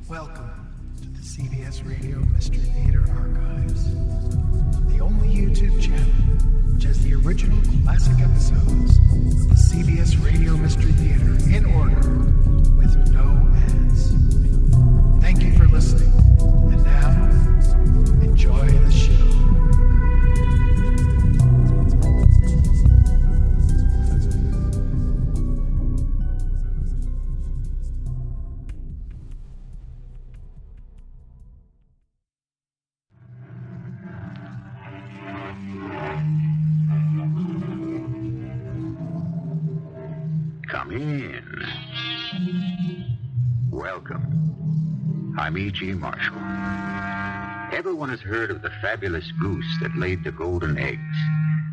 Welcome to the CBS Radio Mystery Theater Archives, the only YouTube channel which has the original classic episodes of the CBS Radio Mystery Theater in order with no ads. Thank you for listening, and now, enjoy the show. Come in. Welcome. I'm E.G. Marshall. Everyone has heard of the fabulous goose that laid the golden eggs,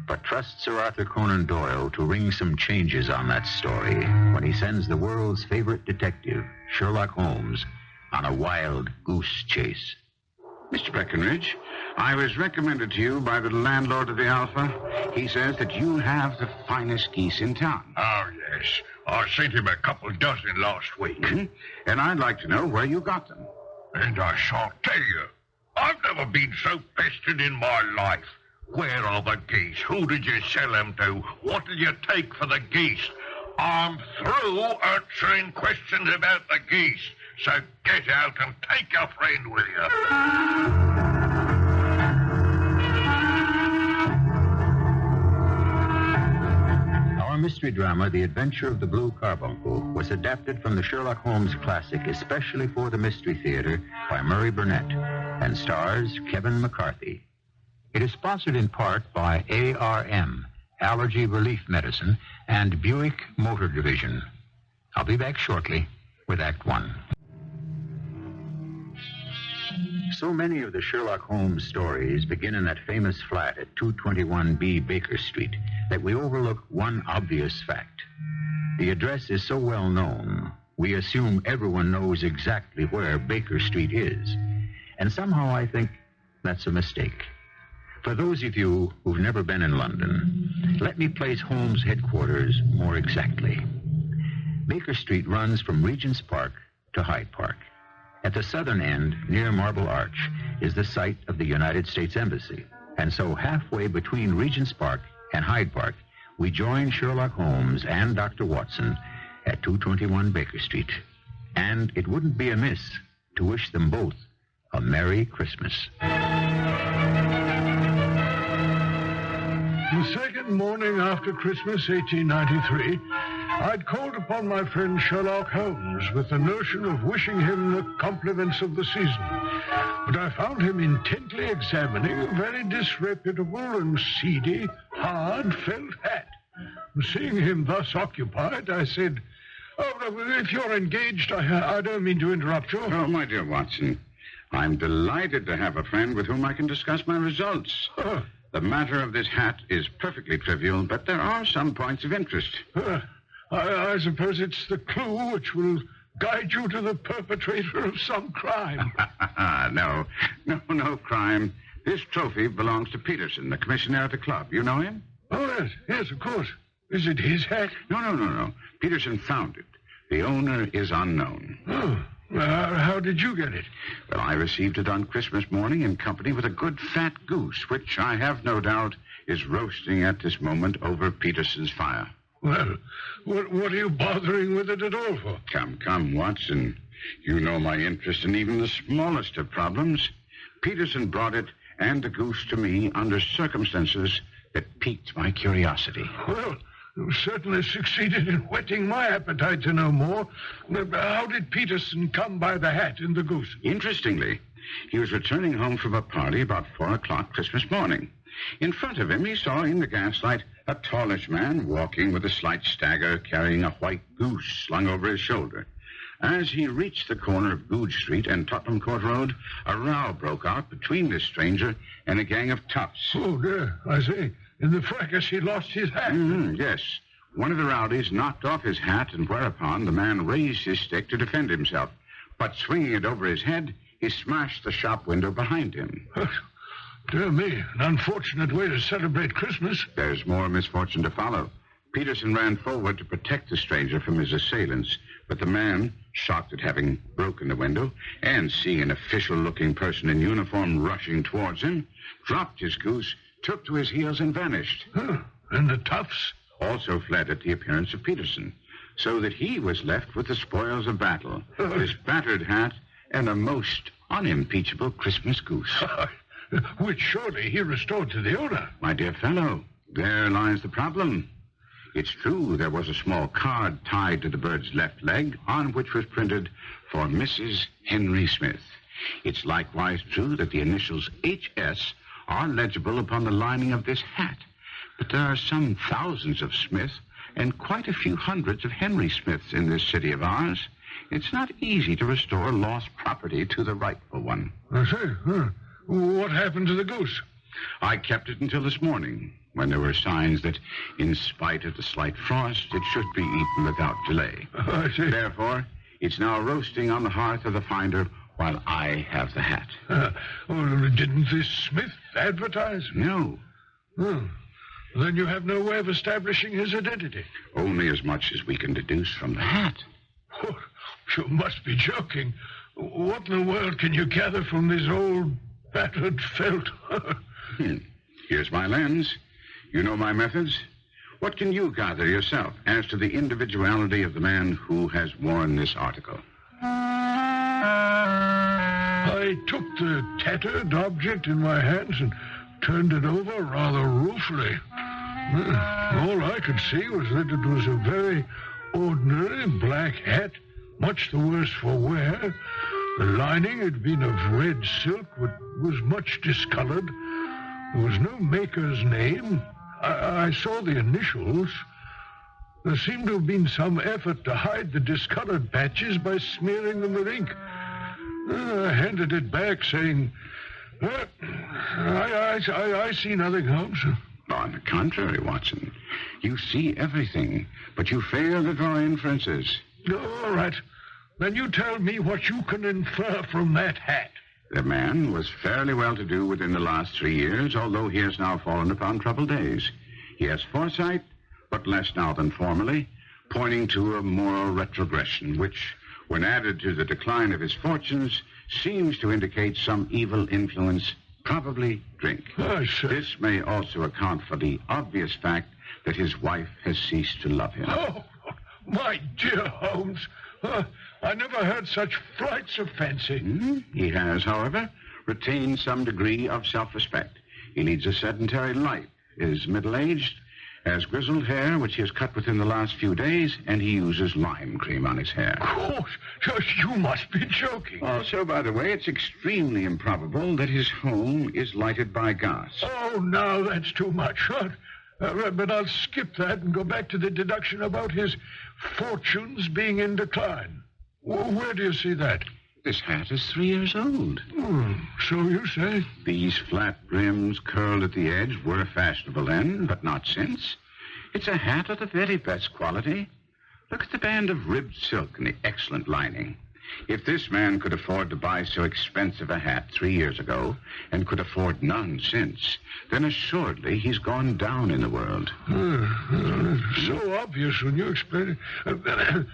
but trust Sir Arthur Conan Doyle to ring some changes on that story when he sends the world's favorite detective, Sherlock Holmes, on a wild goose chase. Mr. Breckenridge, I was recommended to you by the landlord of the Alpha. He says that you have the finest geese in town. Oh, yes. I sent him a couple dozen last week. Mm-hmm. And I'd like to know where you got them. And I shall tell you, I've never been so pestered in my life. Where are the geese? Who did you sell them to? What did you take for the geese? I'm through answering questions about the geese. So get out and take your friend with you. Our mystery drama, The Adventure of the Blue Carbuncle, was adapted from the Sherlock Holmes classic especially for the Mystery Theater by Burnett and stars Kevin McCarthy. It is sponsored in part by ARM, Allergy Relief Medicine, and Buick Motor Division. I'll be back shortly with Act One. So many of the Sherlock Holmes stories begin in that famous flat at 221B Baker Street that we overlook one obvious fact. The address is so well known, we assume everyone knows exactly where Baker Street is. And somehow I think that's a mistake. For those of you who've never been in London, let me place Holmes' headquarters more exactly. Baker Street runs from Regent's Park to Hyde Park. At the southern end, near Marble Arch, is the site of the United States Embassy. And so halfway between Regent's Park and Hyde Park, we join Sherlock Holmes and Dr. Watson at 221 Baker Street. And it wouldn't be amiss to wish them both a Merry Christmas. The second morning after Christmas, 1893, I'd called upon my friend Sherlock Holmes with the notion of wishing him the compliments of the season. But I found him intently examining a very disreputable and seedy, hard felt hat. Seeing him thus occupied, I said, "Oh, if you're engaged, I don't mean to interrupt you." Oh, my dear Watson, I'm delighted to have a friend with whom I can discuss my results. The matter of this hat is perfectly trivial, but there are some points of interest. I suppose it's the clue which will guide you to the perpetrator of some crime. No crime. This trophy belongs to Peterson, the commissioner at the club. You know him? Oh, yes, of course. Is it his hat? No. Peterson found it. The owner is unknown. Oh. How did you get it? Well, I received it on Christmas morning in company with a good fat goose, which I have no doubt is roasting at this moment over Peterson's fire. Well, what are you bothering with it at all for? Come, Watson. You know my interest in even the smallest of problems. Peterson brought it and the goose to me under circumstances that piqued my curiosity. Well, you certainly succeeded in whetting my appetite to know more. How did Peterson come by the hat and the goose? Interestingly, he was returning home from a party about 4 o'clock Christmas morning. In front of him, he saw in the gaslight a tallish man walking with a slight stagger, carrying a white goose slung over his shoulder. As he reached the corner of Goode Street and Tottenham Court Road, a row broke out between this stranger and a gang of toughs. Oh, dear, I see. In the fracas, he lost his hat. Yes. One of the rowdies knocked off his hat, and whereupon the man raised his stick to defend himself. But swinging it over his head, he smashed the shop window behind him. Dear me, an unfortunate way to celebrate Christmas. There's more misfortune to follow. Peterson ran forward to protect the stranger from his assailants, but the man, shocked at having broken the window and seeing an official-looking person in uniform rushing towards him, dropped his goose, took to his heels, and vanished. Huh. And the toughs? Also fled at the appearance of Peterson, so that he was left with the spoils of battle, his battered hat, and a most unimpeachable Christmas goose. Which surely he restored to the owner. My dear fellow, there lies the problem. It's true there was a small card tied to the bird's left leg on which was printed, "For Mrs. Henry Smith." It's likewise true that the initials H.S. are legible upon the lining of this hat. But there are some thousands of Smiths and quite a few hundreds of Henry Smiths in this city of ours. It's not easy to restore lost property to the rightful one. I say, what happened to the goose? I kept it until this morning, when there were signs that, in spite of the slight frost, it should be eaten without delay. I see. Therefore, it's now roasting on the hearth of the finder while I have the hat. Didn't this Smith advertise? No, Then you have no way of establishing his identity. only as much as we can deduce from the hat. Oh, you must be joking. What in the world can you gather from this old battered felt? Here's my lens. You know my methods. What can you gather yourself as to the individuality of the man who has worn this article? I took the tattered object in my hands and turned it over rather ruefully. All I could see was that it was a very ordinary black hat, much the worse for wear. The lining had been of red silk, but was much discolored. There was no maker's name. I saw the initials. There seemed to have been some effort to hide the discolored patches by smearing them with ink. I handed it back, saying, I see nothing, Holmes. On the contrary, Watson, you see everything, but you fail to draw inferences. All right. Then you tell me what you can infer from that hat. The man was fairly well-to-do within the last 3 years, although he has now fallen upon troubled days. He has foresight, but less now than formerly, pointing to a moral retrogression, which, when added to the decline of his fortunes, seems to indicate some evil influence, probably drink. I see. This may also account for the obvious fact that his wife has ceased to love him. Oh, my dear Holmes. I never heard such flights of fancy. He has, however, retained some degree of self-respect. He leads a sedentary life, is middle-aged, has grizzled hair, which he has cut within the last few days, and he uses lime cream on his hair. Oh, you must be joking. Also, by the way, it's extremely improbable that his home is lighted by gas. Oh, now that's too much. But I'll skip that and go back to the deduction about his fortunes being in decline. Where do you see that? This hat is 3 years old. So you say? These flat brims curled at the edge were fashionable then, but not since. It's a hat of the very best quality. Look at the band of ribbed silk and the excellent lining. If this man could afford to buy so expensive a hat 3 years ago and could afford none since, then assuredly he's gone down in the world. So obvious when you explain it.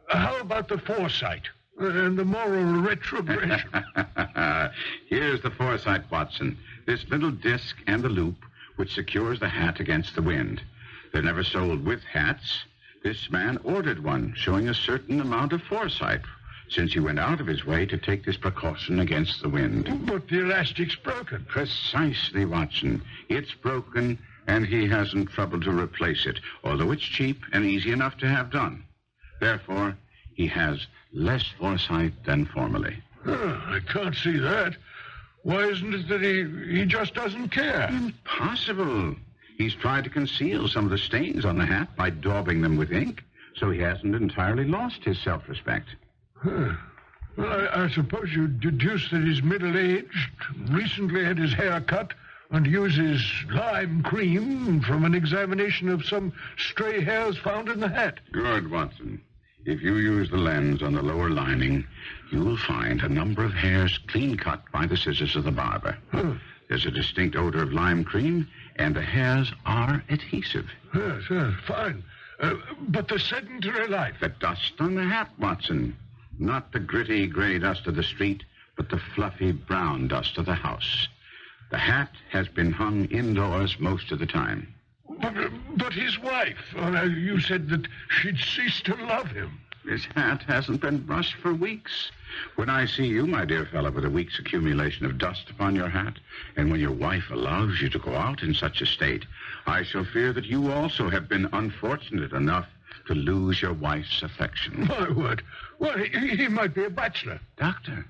How about the foresight and the moral retrogression? Here's the foresight, Watson. This little disc and the loop which secures the hat against the wind. They're never sold with hats. This man ordered one, showing a certain amount of foresight, since he went out of his way to take this precaution against the wind. But the elastic's broken. Precisely, Watson. It's broken, and he hasn't troubled to replace it, although it's cheap and easy enough to have done. Therefore, he has less foresight than formerly. I can't see that. Why isn't it that he just doesn't care? Impossible. He's tried to conceal some of the stains on the hat by daubing them with ink, so he hasn't entirely lost his self-respect. Well, I suppose you deduce that he's middle-aged, recently had his hair cut, and uses lime cream from an examination of some stray hairs found in the hat. Good, Watson. If you use the lens on the lower lining, you will find a number of hairs clean cut by the scissors of the barber. There's a distinct odor of lime cream, and the hairs are adhesive. Yes, fine. But the sedentary life. The dust on the hat, Watson. Not the gritty gray dust of the street, but the fluffy brown dust of the house. The hat has been hung indoors most of the time. But his wife, you said that she'd ceased to love him. His hat hasn't been brushed for weeks. When I see you, my dear fellow, with a week's accumulation of dust upon your hat, and when your wife allows you to go out in such a state, I shall fear that you also have been unfortunate enough to lose your wife's affection. My word. Well, he might be a bachelor. Doctor,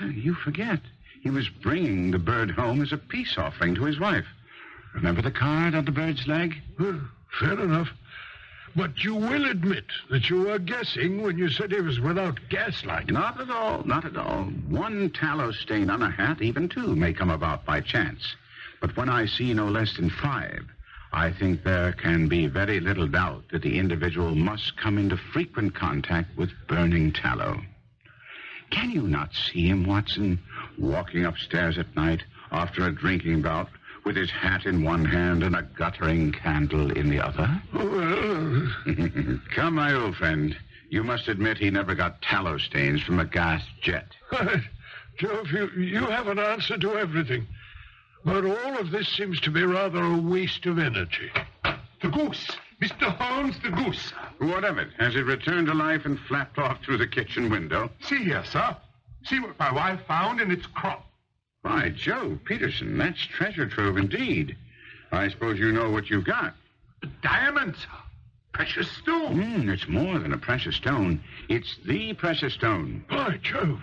you forget. He was bringing the bird home as a peace offering to his wife. Remember the card on the bird's leg? Fair enough. But you will admit that you were guessing when you said he was without gaslight. Not at all. One tallow stain on a hat, even two, may come about by chance. But when I see no less than 5, I think there can be very little doubt that the individual must come into frequent contact with burning tallow. Can you not see him, Watson, walking upstairs at night after a drinking bout, with his hat in one hand and a guttering candle in the other? Well... Come, my old friend. You must admit he never got tallow stains from a gas jet. Jove, you have an answer to everything. But all of this seems to be rather a waste of energy. The goose. Mr. Holmes, the goose. What of it? Has it returned to life and flapped off through the kitchen window? See here, sir. See what my wife found in its crop. By Jove, Peterson, that's treasure trove indeed. I suppose you know what you've got. Diamonds. Precious stone. It's more than a precious stone. It's the precious stone. By Jove,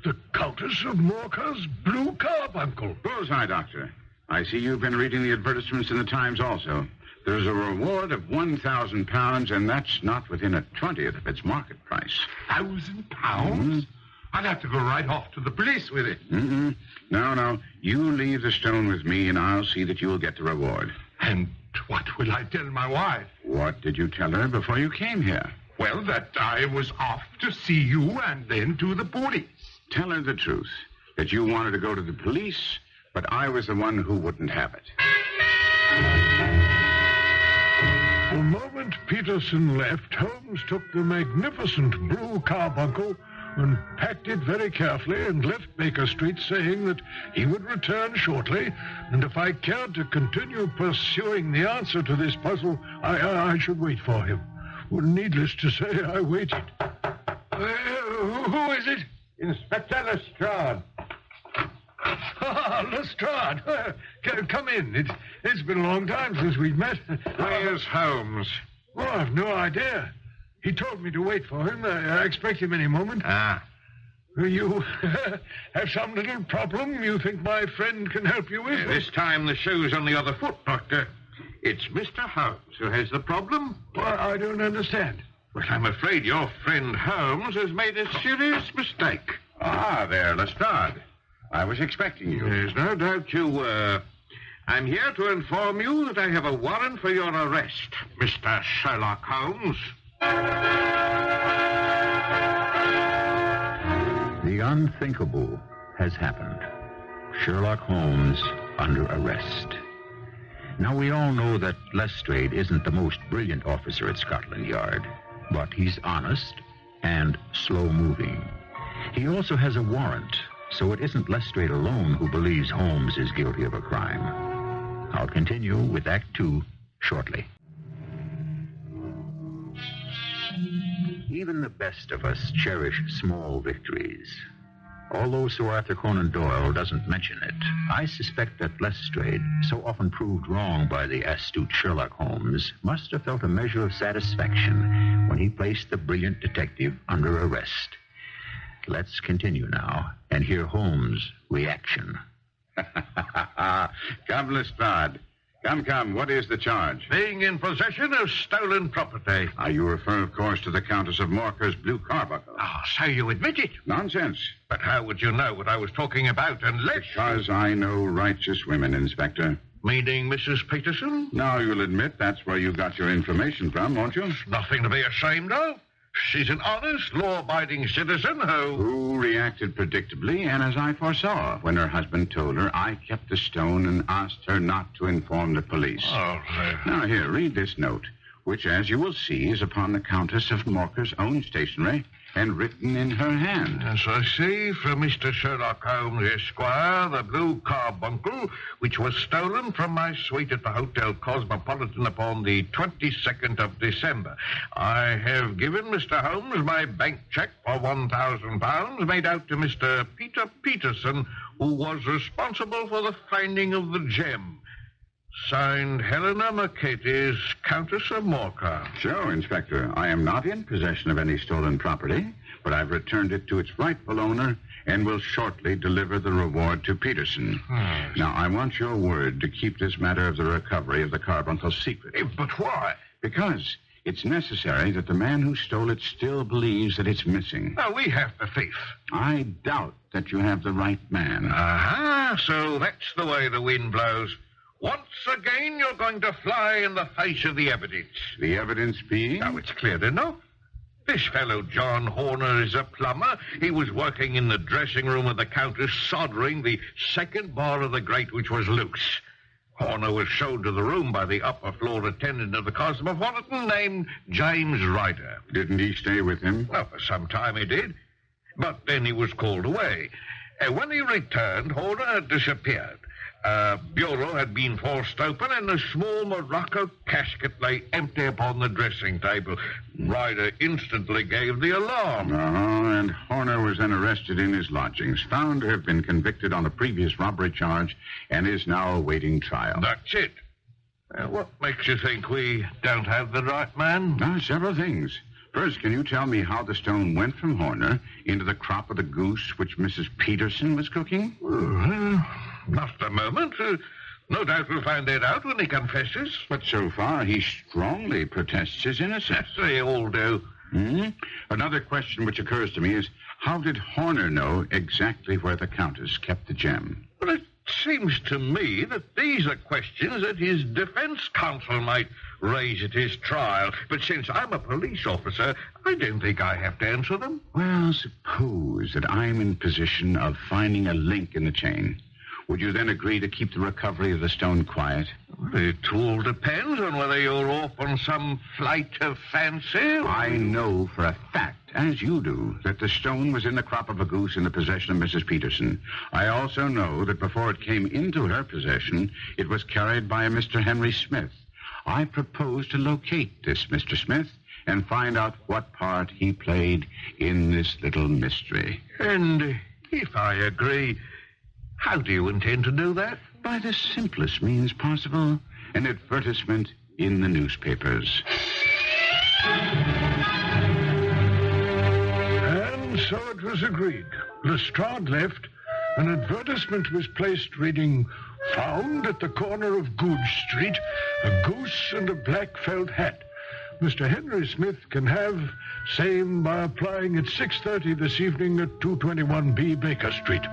the Countess of Morcar's blue carbuncle. Bullseye, Doctor. I see you've been reading the advertisements in the Times also. There's a reward of £1,000, and that's not within a 20th of its market price. £1,000? I'd have to go right off to the police with it. No. You leave the stone with me, and I'll see that you'll get the reward. And what will I tell my wife? What did you tell her before you came here? Well, that I was off to see you and then to the police. Tell her the truth, that you wanted to go to the police, but I was the one who wouldn't have it. The moment Peterson left, Holmes took the magnificent blue carbuncle and packed it very carefully and left Baker Street saying that he would return shortly, and if I cared to continue pursuing the answer to this puzzle, I should wait for him. Well, needless to say, I waited. Who is it? Inspector Lestrade. Lestrade. Come in. It's been a long time since we've met. Where's Holmes? Well, I've no idea. He told me to wait for him. I expect him any moment. You have some little problem you think my friend can help you with? This time the shoe's on the other foot, Doctor. It's Mr. Holmes who has the problem. Well, I don't understand. Well, I'm afraid your friend Holmes has made a serious mistake. Ah, there, Lestrade. I was expecting you. There's no doubt you were. I'm here to inform you that I have a warrant for your arrest, Mr. Sherlock Holmes. The unthinkable has happened. Sherlock Holmes under arrest. Now, we all know that Lestrade isn't the most brilliant officer at Scotland Yard, but he's honest and slow-moving. He also has a warrant, so it isn't Lestrade alone who believes Holmes is guilty of a crime. I'll continue with Act 2 shortly. Even the best of us cherish small victories. Although Sir Arthur Conan Doyle doesn't mention it, I suspect that Lestrade, so often proved wrong by the astute Sherlock Holmes, must have felt a measure of satisfaction when he placed the brilliant detective under arrest. Let's continue now and hear Holmes' reaction. Come, Lestrade. Come. What is the charge? Being in possession of stolen property. You refer, of course, to the Countess of Morcar's blue carbuncle. So you admit it? Nonsense. But how would you know what I was talking about unless... Because I know righteous women, Inspector. Meaning Mrs. Peterson? Now you'll admit that's where you got your information from, won't you? Nothing to be ashamed of. She's an honest, law-abiding citizen who reacted predictably, and as I foresaw, when her husband told her I kept the stone and asked her not to inform the police. Now, here, read this note, which, as you will see, is upon the Countess of Morcar's own stationery and written in her hand. Yes, I see, from Mr. Sherlock Holmes, Esquire, the blue carbuncle, which was stolen from my suite at the Hotel Cosmopolitan upon the 22nd of December. I have given Mr. Holmes my bank check for £1,000 made out to Mr. Peter Peterson, who was responsible for the finding of the gem. Signed, Helena McCarthy, Countess of Morcar. So, Inspector, I am not in possession of any stolen property, but I've returned it to its rightful owner and will shortly deliver the reward to Peterson. Now, I want your word to keep this matter of the recovery of the carbuncle secret. But why? Because it's necessary that the man who stole it still believes that it's missing. Now, we have the thief. I doubt that you have the right man. Aha, so that's the way the wind blows. Once again, you're going to fly in the face of the evidence. The evidence being? Now, it's clear enough. This fellow, John Horner, is a plumber. He was working in the dressing room of the Countess, soldering the second bar of the grate, which was loose. Horner was shown to the room by the upper floor attendant of the Cosmopolitan named James Ryder. Didn't he stay with him? Well, for some time he did. But then he was called away. When he returned, Horner had disappeared. A bureau had been forced open, and a small Morocco casket lay empty upon the dressing table. Ryder instantly gave the alarm. And Horner was then arrested in his lodgings, found to have been convicted on a previous robbery charge, and is now awaiting trial. That's it. What makes you think we don't have the right man? Several things. First, can you tell me how the stone went from Horner into the crop of the goose which Mrs. Peterson was cooking? Not at the moment. No doubt we'll find that out when he confesses. But so far, he strongly protests his innocence. Yes, they all do. Another question which occurs to me is, how did Horner know exactly where the Countess kept the gem? Well, it seems to me that these are questions that his defense counsel might raise at his trial. But since I'm a police officer, I don't think I have to answer them. Well, suppose that I'm in position of finding a link in the chain. Would you then agree to keep the recovery of the stone quiet? It all depends on whether you're off on some flight of fancy. I know for a fact, as you do, that the stone was in the crop of a goose in the possession of Mrs. Peterson. I also know that before it came into her possession, it was carried by a Mr. Henry Smith. I propose to locate this Mr. Smith and find out what part he played in this little mystery. And if I agree, how do you intend to do that? By the simplest means possible, an advertisement in the newspapers. And so it was agreed. Lestrade left. An advertisement was placed reading, "Found at the corner of Good Street, a goose and a black felt hat. Mr. Henry Smith can have same by applying at 6:30 this evening at 221B Baker Street."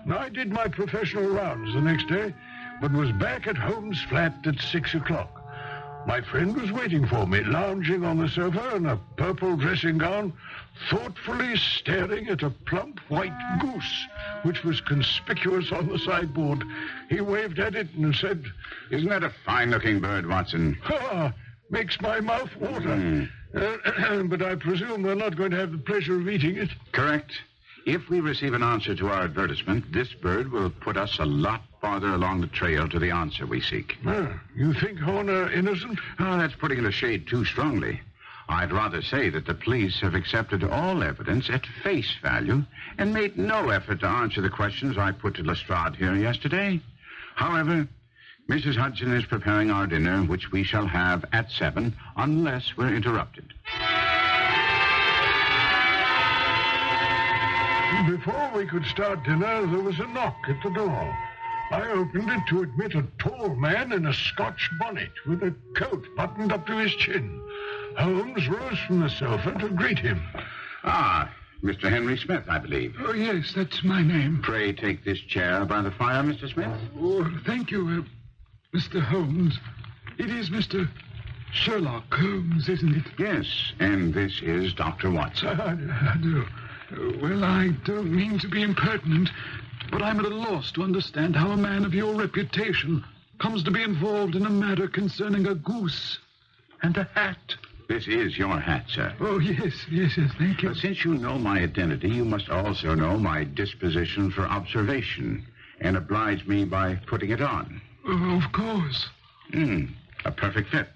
Now, I did my professional rounds the next day, but was back at Holmes' flat at 6 o'clock. My friend was waiting for me, lounging on the sofa in a purple dressing gown, thoughtfully staring at a plump white goose, which was conspicuous on the sideboard. He waved at it and said, "Isn't that a fine-looking bird, Watson?" Makes my mouth water. But I presume we're not going to have the pleasure of eating it. Correct. If we receive an answer to our advertisement, this bird will put us a lot farther along the trail to the answer we seek. You think Horner innocent? That's putting it a shade too strongly. I'd rather say that the police have accepted all evidence at face value and made no effort to answer the questions I put to Lestrade here yesterday. However, Mrs. Hudson is preparing our dinner, which we shall have at 7, unless we're interrupted. Before we could start dinner, there was a knock at the door. I opened it to admit a tall man in a Scotch bonnet with a coat buttoned up to his chin. Holmes rose from the sofa to greet him. Mr. Henry Smith, I believe. Oh, yes, that's my name. Pray take this chair by the fire, Mr. Smith. Oh, thank you, Mr. Holmes. It is Mr. Sherlock Holmes, isn't it? Yes, and this is Dr. Watson. I do. Well, I don't mean to be impertinent, but I'm at a loss to understand how a man of your reputation comes to be involved in a matter concerning a goose and a hat. This is your hat, sir. Oh, yes, thank you. But since you know my identity, you must also know my disposition for observation and oblige me by putting it on. Of course. A perfect fit.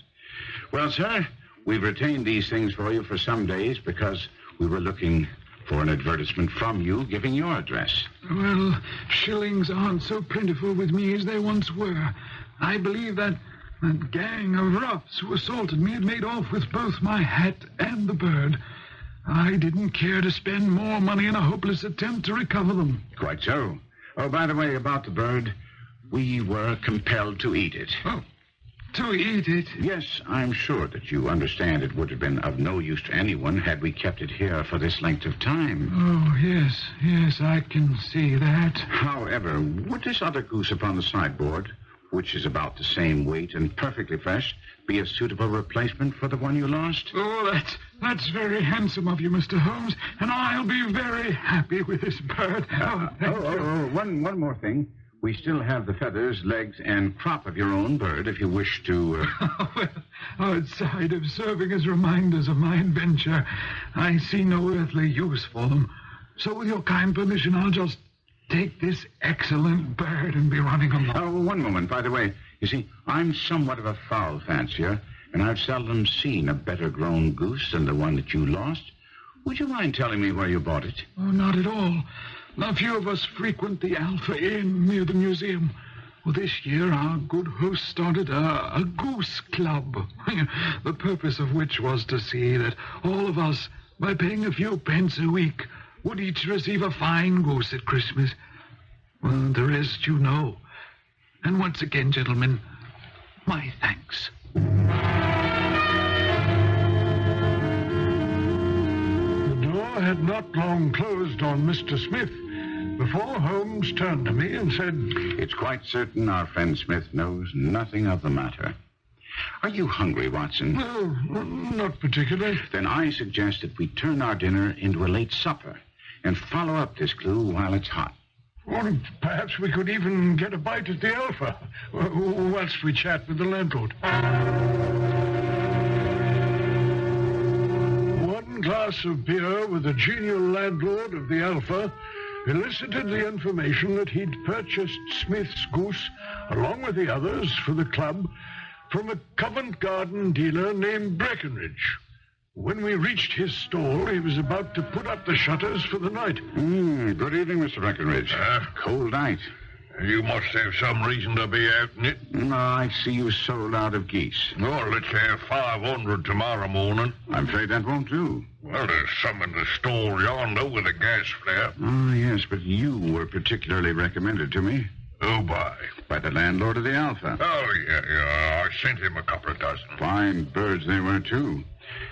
Well, sir, we've retained these things for you for some days because we were looking for an advertisement from you giving your address. Well, shillings aren't so plentiful with me as they once were. I believe that gang of roughs who assaulted me had made off with both my hat and the bird. I didn't care to spend more money in a hopeless attempt to recover them. Quite so. Oh, by the way, about the bird, we were compelled to eat it. Oh, to eat it? Yes, I'm sure that you understand it would have been of no use to anyone had we kept it here for this length of time. Oh, yes, I can see that. However, would this other goose upon the sideboard, which is about the same weight and perfectly fresh, be a suitable replacement for the one you lost? Oh, that's very handsome of you, Mr. Holmes, and I'll be very happy with this bird. One more thing. We still have the feathers, legs, and crop of your own bird if you wish to... Well, outside of serving as reminders of my adventure, I see no earthly use for them. So with your kind permission, I'll just take this excellent bird and be running along. Oh, one moment, by the way. You see, I'm somewhat of a fowl fancier, and I've seldom seen a better-grown goose than the one that you lost. Would you mind telling me where you bought it? Oh, not at all. A few of us frequent the Alpha Inn near the museum. Well, this year our good host started a goose club, the purpose of which was to see that all of us, by paying a few pence a week, would each receive a fine goose at Christmas. Well, the rest you know. And once again, gentlemen, my thanks. The door had not long closed on Mr. Smith before Holmes turned to me and said, It's quite certain our friend Smith knows nothing of the matter. Are you hungry, Watson? Well, not particularly. Then I suggest that we turn our dinner into a late supper and follow up this clue while it's hot. Or perhaps we could even get a bite at the Alpha whilst we chat with the landlord. One glass of beer with the genial landlord of the Alpha elicited the information that he'd purchased Smith's goose, along with the others, for the club from a Covent Garden dealer named Breckenridge. When we reached his stall, he was about to put up the shutters for the night. Good evening, Mr. Breckenridge. Cold night. You must have some reason to be out in it. I see you sold out of geese. Well, let's have 500 tomorrow morning. I'm afraid that won't do. Well, there's some in the store yonder with a gas flare. Oh, yes, but you were particularly recommended to me. Who by? By the landlord of the Alpha. Oh, yeah. I sent him a couple of dozen. Fine birds they were, too.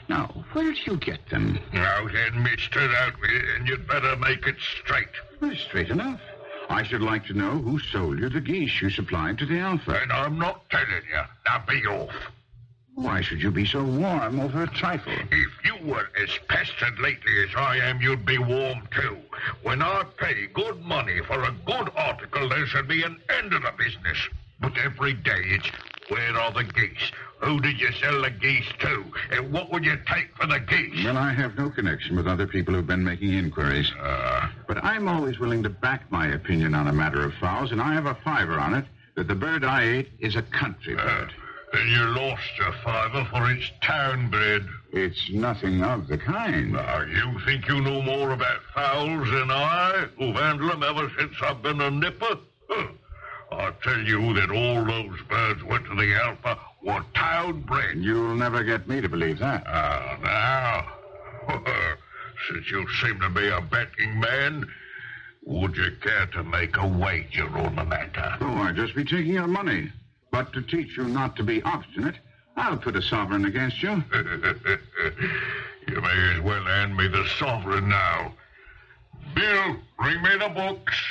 Now, where did you get them? Now then, mister, out with it, and you'd better make it straight. Well, straight enough. I should like to know who sold you the geese you supplied to the Alpha. And I'm not telling you. Now be off. Why should you be so warm over a trifle? If you were as pestered lately as I am, you'd be warm, too. When I pay good money for a good article, there should be an end of the business. But every day it's, where are the geese? Who did you sell the geese to? And what would you take for the geese? Well, I have no connection with other people who've been making inquiries. But I'm always willing to back my opinion on a matter of fowls, and I have a fiver on it that the bird I ate is a country bird. Then you lost your fiver for its town bred. It's nothing of the kind. Now, you think you know more about fowls than I, who've handled them ever since I've been a nipper? I tell you that all those birds went to the Alpha were town bred. You'll never get me to believe that. Now, since you seem to be a betting man, would you care to make a wager on the matter? Oh, I'd just be taking your money. But to teach you not to be obstinate, I'll put a sovereign against you. You may as well hand me the sovereign now. Bill, bring me the books.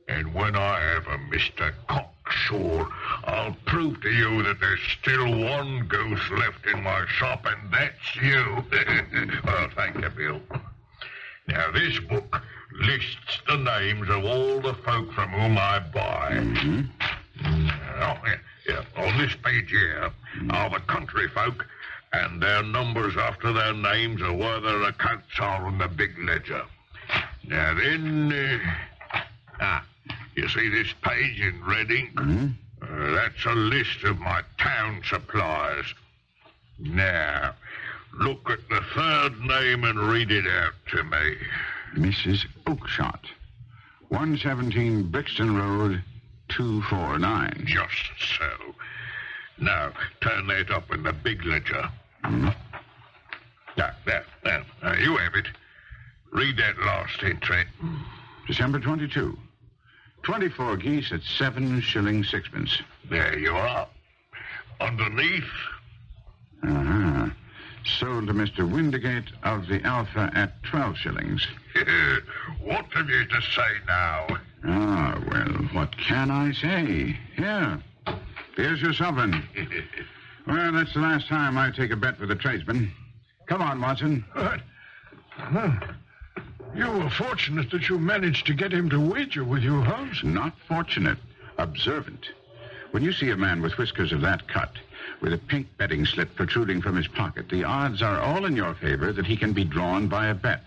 And when I have a Mr. Cocksure, I'll prove to you that there's still one goose left in my shop, and that's you. Well, thank you, Bill. Now, this book lists the names of all the folk from whom I buy. On this page here are the country folk, and their numbers after their names are where their accounts are on the big ledger. Now then, you see this page in red ink? That's a list of my town supplies. Now, look at the third name and read it out to me. Mrs. Oakshott, 117 Brixton Road, 249. Just so. Now, turn that up in the big ledger. There. You have it. Read that last entry. December 22. 24 geese at 7 shillings 6pence. There you are. Underneath. Sold to Mr. Windigate of the Alpha at 12 shillings. What have you to say now? Well, what can I say? Here's your sovereign. Well, that's the last time I take a bet with a tradesman. Come on, Watson. What? You were fortunate that you managed to get him to wager with you, Holmes. Not fortunate. Observant. When you see a man with whiskers of that cut, with a pink betting slip protruding from his pocket, the odds are all in your favor that he can be drawn by a bet.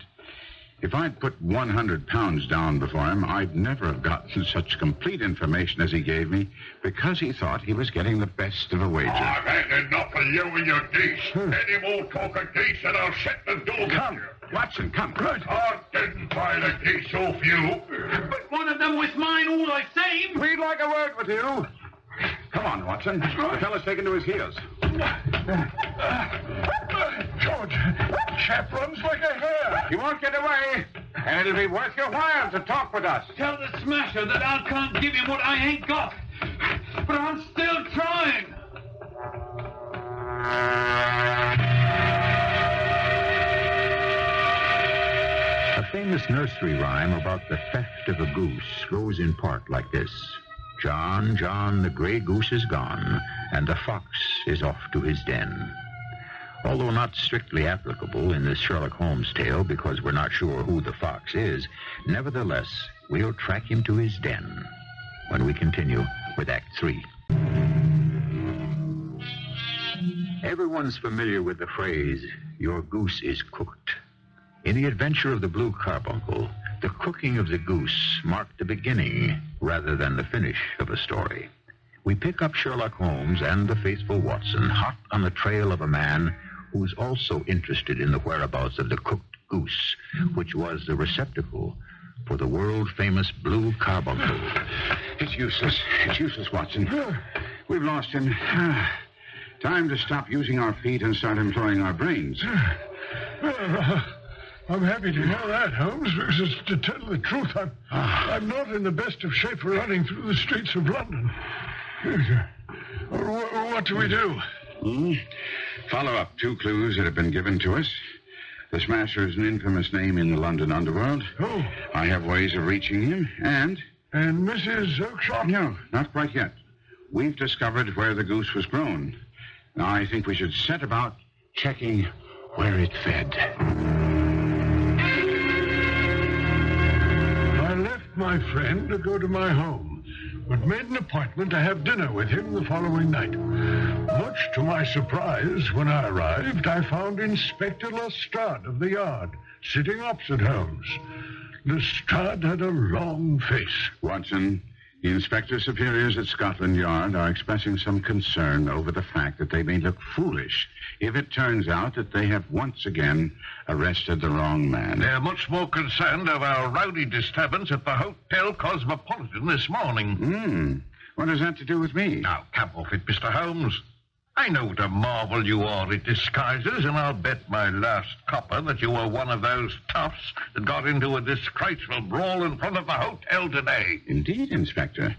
If I'd put 100 pounds down before him, I'd never have gotten such complete information as he gave me, because he thought he was getting the best of a wager. I've had enough of you and your geese. Any more talk of geese and I'll shut the door. Come, Watson, come. Good. I didn't buy the geese off you. But one of them was mine all the same. We'd like a word with you. Come on, Watson. The fellow's taken to his heels. George, that chap runs like a hare. He won't get away, and it'll be worth your while to talk with us. Tell the smasher that I can't give him what I ain't got. But I'm still trying. A famous nursery rhyme about the theft of a goose goes in part like this. John, John, the gray goose is gone, and the fox is off to his den. Although not strictly applicable in this Sherlock Holmes tale because we're not sure who the fox is, nevertheless, we'll track him to his den when we continue with Act 3. Everyone's familiar with the phrase, your goose is cooked. In The Adventure of the Blue Carbuncle, the cooking of the goose marked the beginning rather than the finish of a story. We pick up Sherlock Holmes and the faithful Watson hot on the trail of a man who's also interested in the whereabouts of the cooked goose, which was the receptacle for the world-famous Blue Carbuncle. It's useless. It's useless, Watson. We've lost him. Time to stop using our feet and start employing our brains. I'm happy to hear that, Holmes, because to tell the truth, I'm not in the best of shape for running through the streets of London. What do we do? Follow up 2 clues that have been given to us. The Smasher is an infamous name in the London underworld. Oh. I have ways of reaching him, and Mrs. Oakshott? No, not quite yet. We've discovered where the goose was grown. Now, I think we should set about checking where it fed. I left my friend to go to my home, but made an appointment to have dinner with him the following night. Much to my surprise, when I arrived, I found Inspector Lestrade of the Yard sitting opposite Holmes. Lestrade had a long face. Watson, the Inspector Superiors at Scotland Yard are expressing some concern over the fact that they may look foolish if it turns out that they have once again arrested the wrong man. They're much more concerned of our rowdy disturbance at the Hotel Cosmopolitan this morning. What has that to do with me? Now, come off it, Mr. Holmes. I know what a marvel you are at disguises, and I'll bet my last copper that you were one of those toughs that got into a disgraceful brawl in front of the hotel today. Indeed, Inspector.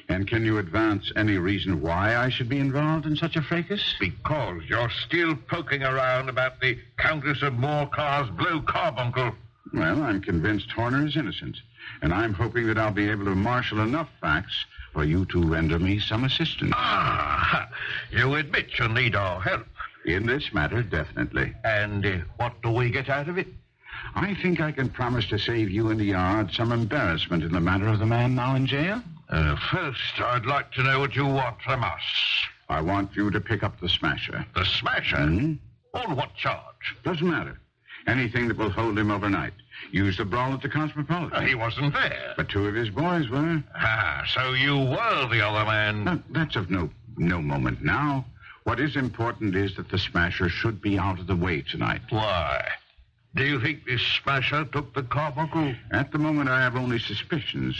And can you advance any reason why I should be involved in such a fracas? Because you're still poking around about the Countess of Morcar's Blue Carbuncle. Well, I'm convinced Horner is innocent, and I'm hoping that I'll be able to marshal enough facts for you to render me some assistance. Ah, you admit you need our help. In this matter, definitely. And what do we get out of it? I think I can promise to save you and the Yard some embarrassment in the matter of the man now in jail. First, I'd like to know what you want from us. I want you to pick up the Smasher. The Smasher? On what charge? Doesn't matter. Anything that will hold him overnight. Use the brawl at the Cosmopolitan. He wasn't there. But 2 of his boys were. Ah, so you were the other man. No, that's of no moment now. What is important is that the Smasher should be out of the way tonight. Why? Do you think this Smasher took the carbuncle? At the moment, I have only suspicions.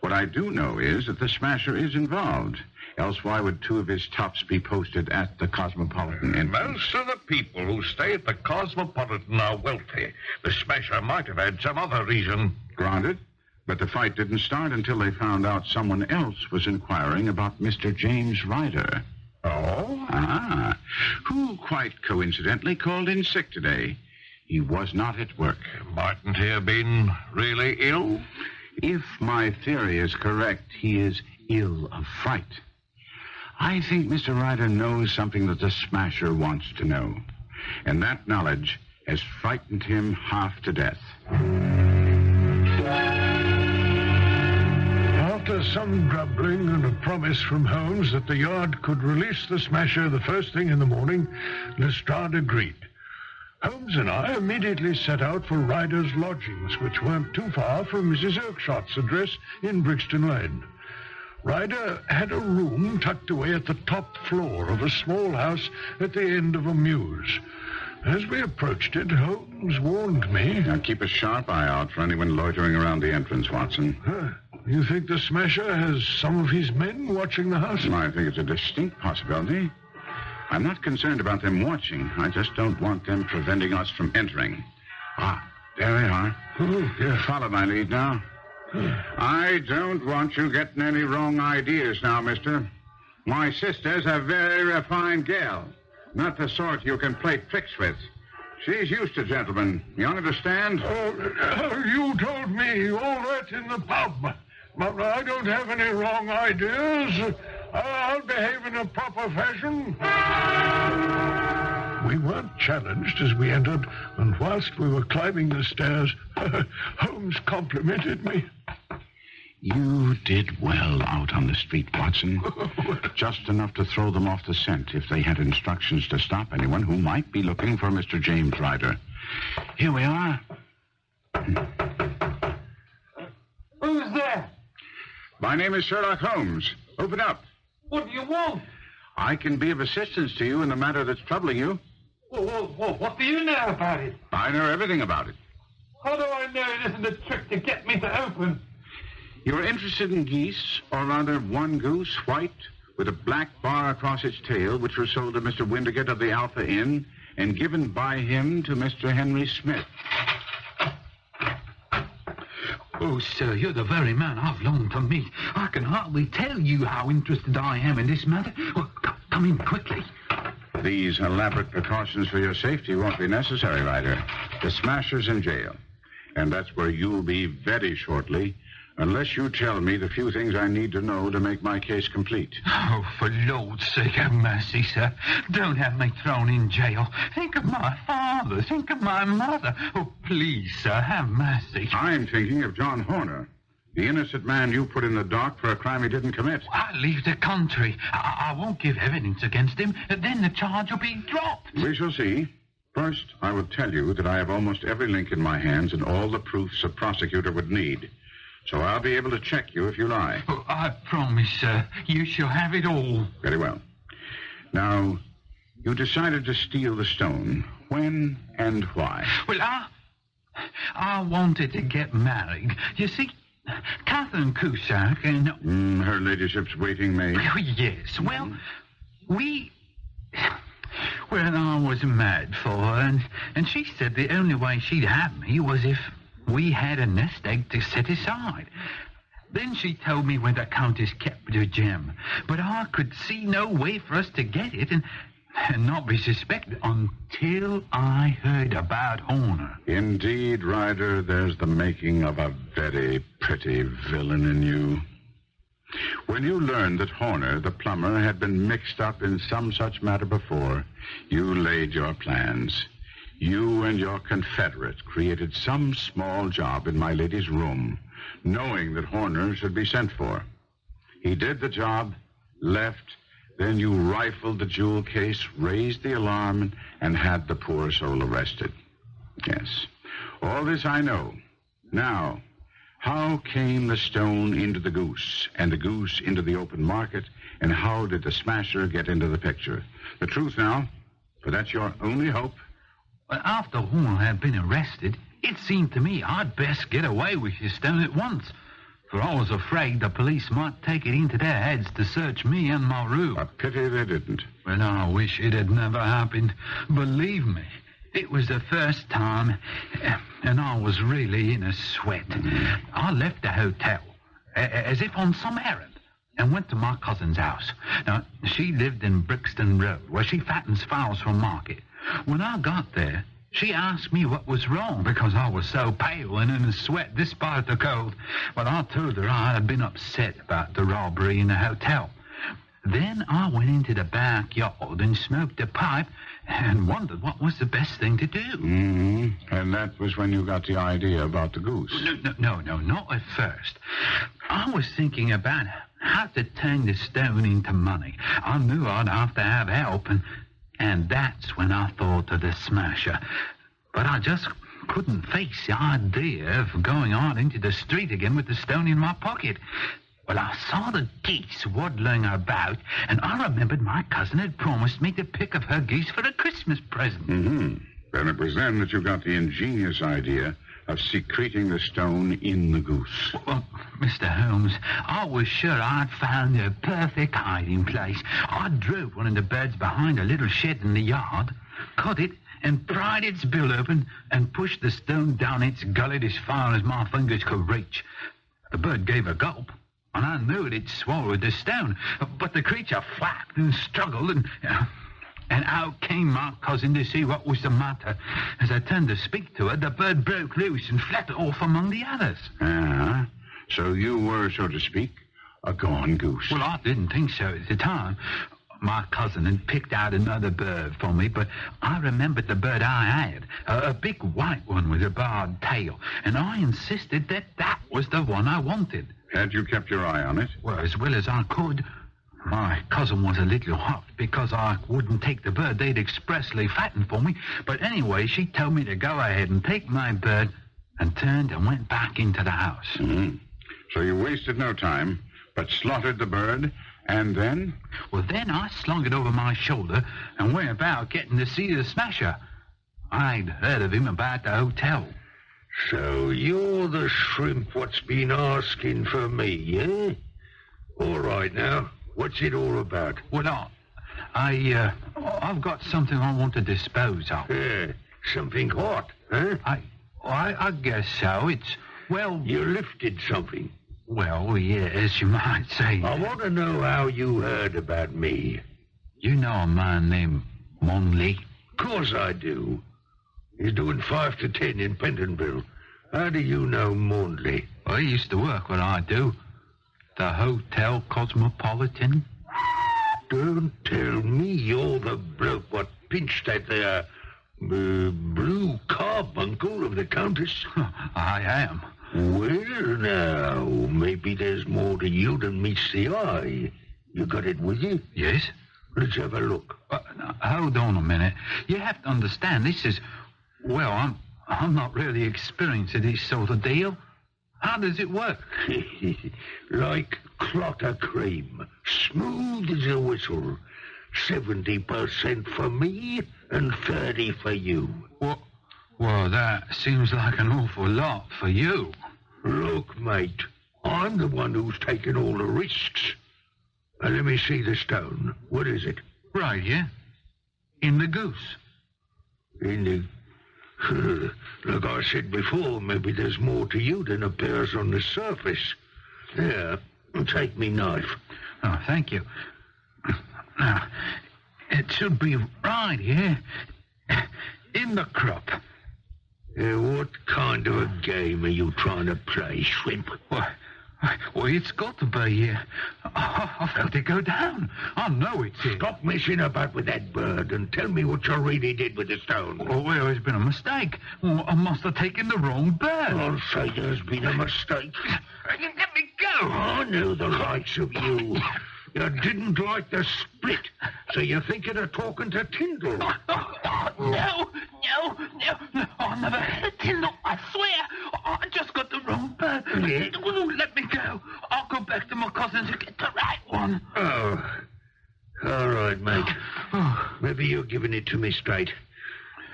What I do know is that the Smasher is involved. Else why would 2 of his tops be posted at the Cosmopolitan entrance? Most of the people who stay at the Cosmopolitan are wealthy. The Smasher might have had some other reason. Granted. But the fight didn't start until they found out someone else was inquiring about Mr. James Ryder. Oh? Ah, who quite coincidentally called in sick today. He was not at work. Mightn't he have been really ill? If my theory is correct, he is ill of fright. I think Mr. Ryder knows something that the Smasher wants to know. And that knowledge has frightened him half to death. After some grumbling and a promise from Holmes that the Yard could release the Smasher the first thing in the morning, Lestrade agreed. Holmes and I immediately set out for Ryder's lodgings, which weren't too far from Mrs. Oakshot's address in Brixton Lane. Ryder had a room tucked away at the top floor of a small house at the end of a mews. As we approached it, Holmes warned me. Now keep a sharp eye out for anyone loitering around the entrance, Watson. You think the Smasher has some of his men watching the house? I think it's a distinct possibility. I'm not concerned about them watching. I just don't want them preventing us from entering. Ah, there they are. Oh, yeah. Follow my lead now. I don't want you getting any wrong ideas now, mister. My sister's a very refined gal. Not the sort you can play tricks with. She's used to gentlemen. You understand? You told me all that in the pub. But I don't have any wrong ideas. I'll behave in a proper fashion. We weren't challenged as we entered, and whilst we were climbing the stairs, Holmes complimented me. You did well out on the street, Watson. Just enough to throw them off the scent if they had instructions to stop anyone who might be looking for Mr. James Ryder. Here we are. Who's there? My name is Sherlock Holmes. Open up. What do you want? I can be of assistance to you in the matter that's troubling you. What do you know about it? I know everything about it. How do I know it isn't a trick to get me to open? You're interested in geese, or rather one goose, white, with a black bar across its tail, which was sold to Mr. Windigate of the Alpha Inn and given by him to Mr. Henry Smith. Oh, sir, you're the very man I've longed to meet. I can hardly tell you how interested I am in this matter. Well, come in quickly. These elaborate precautions for your safety won't be necessary, Ryder. The Smasher's in jail, and that's where you'll be very shortly, unless you tell me the few things I need to know to make my case complete. Oh, for Lord's sake, have mercy, sir. Don't have me thrown in jail. Think of my father. Think of my mother. Oh, please, sir, have mercy. I'm thinking of John Horner, the innocent man you put in the dock for a crime he didn't commit. I leave the country. I won't give evidence against him. Then the charge will be dropped. We shall see. First, I will tell you that I have almost every link in my hands and all the proofs a prosecutor would need. So I'll be able to check you if you lie. Oh, I promise, sir. You shall have it all. Very well. Now, you decided to steal the stone. When and why? Well, I wanted to get married. You see, Catherine Cusack and... Her ladyship's waiting maid. Oh, yes. Well, Well, I was mad for her, and she said the only way she'd have me was if we had a nest egg to set aside. Then she told me where the Countess kept her gem, but I could see no way for us to get it, and and not be suspected until I heard about Horner. Indeed, Ryder, there's the making of a very pretty villain in you. When you learned that Horner, the plumber, had been mixed up in some such matter before, you laid your plans. You and your confederate created some small job in my lady's room, knowing that Horner should be sent for. He did the job, left, then you rifled the jewel case, raised the alarm, and had the poor soul arrested. Yes, all this I know. Now, how came the stone into the goose, and the goose into the open market, and how did the smasher get into the picture? The truth now, for that's your only hope. But after Horner had been arrested, it seemed to me I'd best get away with the stone at once, for I was afraid the police might take it into their heads to search me and my room. A pity they didn't. Well, I wish it had never happened. Believe me, it was the first time, and I was really in a sweat. I left the hotel, as if on some errand, and went to my cousin's house. Now, she lived in Brixton Road, where she fattens fowls for market. When I got there, she asked me what was wrong, because I was so pale and in a sweat despite the cold. But I told her I had been upset about the robbery in the hotel. Then I went into the backyard and smoked a pipe and wondered what was the best thing to do. Mm-hmm. And that was when you got the idea about the goose. No, not at first. I was thinking about how to turn the stone into money. I knew I'd have to have help, and that's when I thought of the smasher. But I just couldn't face the idea of going out into the street again with the stone in my pocket. Well, I saw the geese waddling about, and I remembered my cousin had promised me the pick of her geese for a Christmas present. Mm-hmm. And it was then that you got the ingenious idea of secreting the stone in the goose. Well, Mr. Holmes, I was sure I'd found a perfect hiding place. I drove one of the birds behind a little shed in the yard, caught it, and pried its bill open and pushed the stone down its gullet as far as my fingers could reach. The bird gave a gulp, and I knew it had swallowed the stone, but the creature flapped and struggled, and out came my cousin to see what was the matter. As I turned to speak to her, the bird broke loose and fled off among the others. So you were, so to speak, a gone goose. Well, I didn't think so at the time. My cousin had picked out another bird for me, but I remembered the bird I had, a big white one with a barred tail, and I insisted that was the one I wanted. Had you kept your eye on it? Well, as well as I could. My cousin was a little huffed because I wouldn't take the bird they'd expressly fattened for me, but anyway, she told me to go ahead and take my bird, and turned and went back into the house. Mm-hmm. So you wasted no time, but slaughtered the bird, and then? Well, then I slung it over my shoulder and went about getting to see the smasher. I'd heard of him about the hotel. So you're the shrimp what's been asking for me, eh? All right, now, what's it all about? Well, I've got something I want to dispose of. Something hot, huh? I guess so. It's, well... You lifted something? Well, yeah, as you might say. I want to know how you heard about me. You know a man named Monley? Of course I do. He's doing 5 to 10 in Pentonville. How do you know Monley? Well, he used to work where I do. The Hotel Cosmopolitan. Don't tell me you're the bloke what pinched that there blue carbuncle of the Countess. I am. Well, now, maybe there's more to you than meets the eye. You got it with you? Yes. Let's have a look. Hold on a minute. You have to understand, this is... Well, I'm not really experienced at this sort of deal. How does it work? Like clot of cream. Smooth as a whistle. 70% for me and 30 for you. Well, that seems like an awful lot for you. Look, mate, I'm the one who's taken all the risks. Now, let me see the stone. What is it? Right here. In the goose. In the... Like I said before, maybe there's more to you than appears on the surface. Here, take me knife. Oh, thank you. Now, It should be right here. In the crop. What kind of a game are you trying to play, Shrimp? Well, it's got to be here. I felt it go down. I know it's here. Stop messing about with that bird and tell me what you really did with the stone. Oh, well, it's been a mistake. Well, I must have taken the wrong bird. I'll say there's been a mistake. Let me go. I know the likes of you. You didn't like the split, so you're thinking of talking to Tyndall. No. I never had a Tyndall, I swear. I just got the wrong bird. Yeah. Let me go. I'll go back to my cousin to get the right one. Oh, all right, mate. Maybe you're giving it to me straight.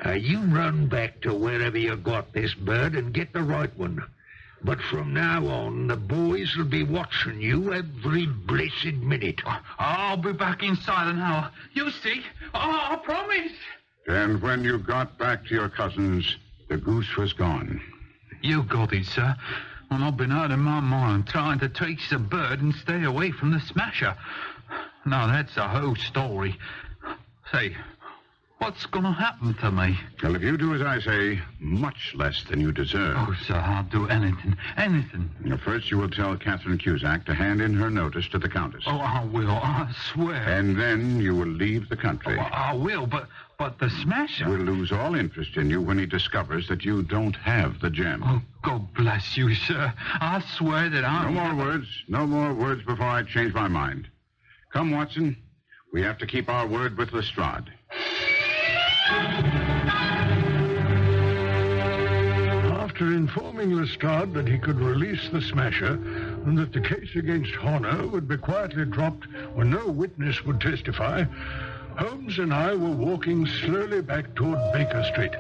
You run back to wherever you got this bird and get the right one. But from now on, the boys will be watching you every blessed minute. I'll be back inside an hour. You see? I promise. And when you got back to your cousins, the goose was gone. You got it, sir. And I've been out of my mind trying to trace the bird and stay away from the smasher. Now, that's the whole story. Say, what's going to happen to me? Well, if you do as I say, much less than you deserve. Oh, sir, I'll do anything. First, you will tell Catherine Cusack to hand in her notice to the Countess. Oh, I will, I swear. And then you will leave the country. Oh, I will, but the smasher... Will lose all interest in you when he discovers that you don't have the gem. Oh, God bless you, sir. I swear that I'm... No more words before I change my mind. Come, Watson. We have to keep our word with Lestrade. After informing Lestrade that he could release the smasher and that the case against Horner would be quietly dropped when no witness would testify, Holmes and I were walking slowly back toward Baker Street.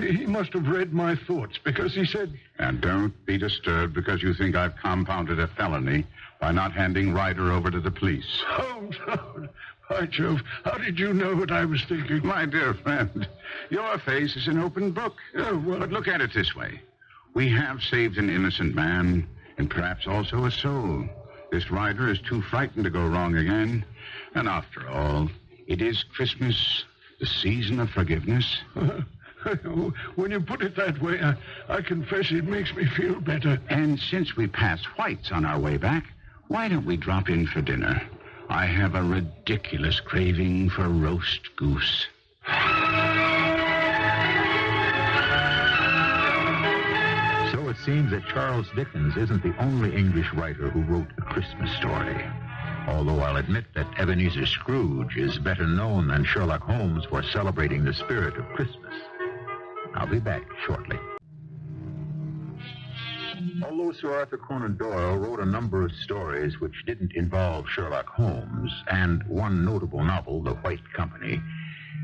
He must have read my thoughts because he said... And don't be disturbed because you think I've compounded a felony by not handing Ryder over to the police. Holmes, by Jove, how did you know what I was thinking? My dear friend, your face is an open book. Oh, well... But look at it this way. We have saved an innocent man and perhaps also a soul. This Ryder is too frightened to go wrong again. And after all, it is Christmas, the season of forgiveness. When you put it that way, I confess it makes me feel better. And since we pass White's on our way back, why don't we drop in for dinner? I have a ridiculous craving for roast goose. So it seems that Charles Dickens isn't the only English writer who wrote a Christmas story. Although I'll admit that Ebenezer Scrooge is better known than Sherlock Holmes for celebrating the spirit of Christmas. I'll be back shortly. Although Sir Arthur Conan Doyle wrote a number of stories which didn't involve Sherlock Holmes and one notable novel, The White Company,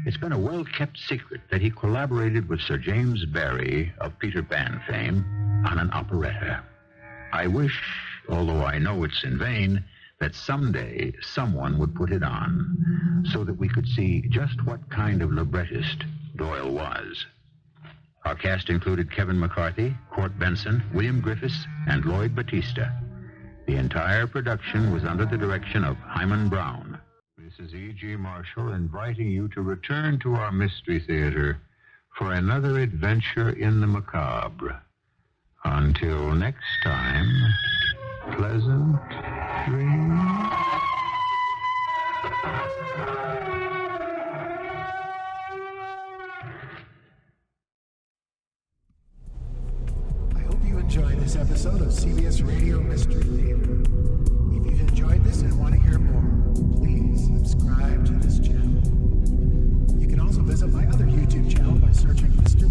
it's been a well-kept secret that he collaborated with Sir James Barrie of Peter Pan fame on an operetta. I wish, although I know it's in vain, that someday someone would put it on so that we could see just what kind of librettist Doyle was. Our cast included Kevin McCarthy, Court Benson, William Griffis, and Lloyd Battista. The entire production was under the direction of Hyman Brown. This is E.G. Marshall inviting you to return to our Mystery Theater for another adventure in the macabre. Until next time, pleasant dreams. Enjoyed this episode of CBS Radio Mystery Theater. If you've enjoyed this and want to hear more, please subscribe to this channel. You can also visit my other YouTube channel by searching Mr.